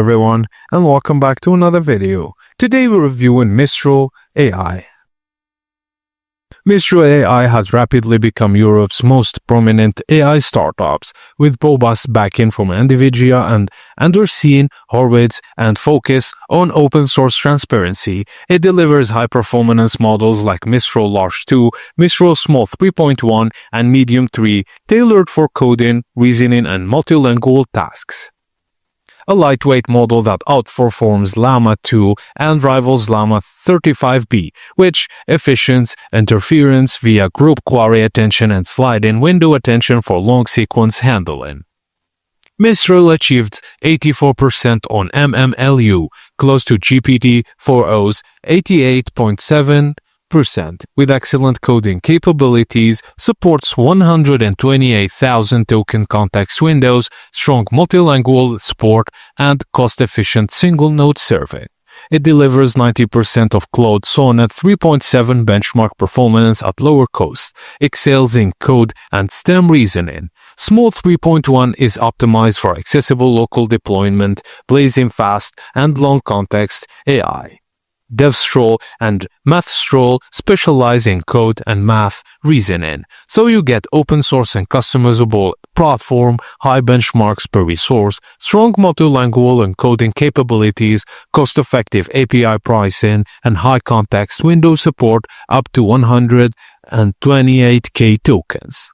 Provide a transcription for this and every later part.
Everyone, and welcome back to another video. Today we're reviewing Mistral AI. Mistral AI has rapidly become Europe's most prominent AI startups, with robust backing from NVIDIA and Andreessen Horowitz and focus on open-source transparency. It delivers high-performance models like Mistral Large 2, Mistral Small 3.1, and Medium 3, tailored for coding, reasoning, and multilingual tasks. A lightweight model that outperforms LLaMA 2 and rivals LLaMA 35B, which efficients interference via group query attention and slide-in window attention for long sequence handling. Mistral achieved 84% on MMLU, close to GPT-4o's 88.7%. With excellent coding capabilities, supports 128,000 token context windows, strong multilingual support, and cost-efficient single-node serving. It delivers 90% of Claude Sonnet 3.7 benchmark performance at lower cost, excels in code and STEM reasoning. Small 3.1 is optimized for accessible local deployment, blazing fast and long context AI. Devstral and Mixtral specialize in code and math reasoning, so you get open source and customizable platform, high benchmarks per resource, strong multilingual encoding capabilities, cost-effective API pricing, and high context window support up to 128k tokens.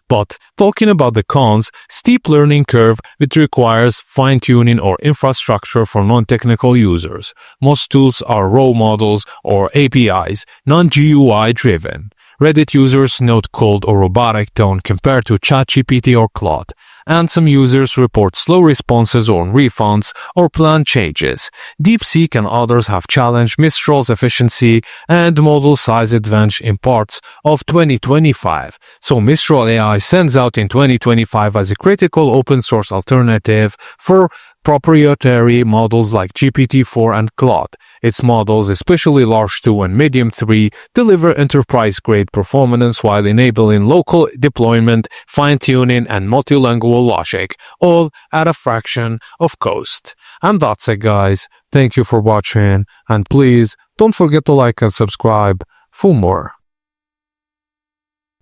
But talking about the cons, steep learning curve which requires fine-tuning or infrastructure for non-technical users. Most tools are raw models or APIs, non-GUI driven. Reddit users note cold or robotic tone compared to ChatGPT or Claude, and some users report slow responses on refunds or plan changes. DeepSeek and others have challenged Mistral's efficiency and model size advantage in parts of 2025, so Mistral AI stands out in 2025 as a critical open-source alternative for proprietary models like GPT-4 and Claude. Its models, especially Large 2 and Medium 3, deliver enterprise-grade performance while enabling local deployment, fine-tuning, and multilingual logic, all at a fraction of cost. And that's it, guys. Thank you for watching, and please don't forget to like and subscribe for more.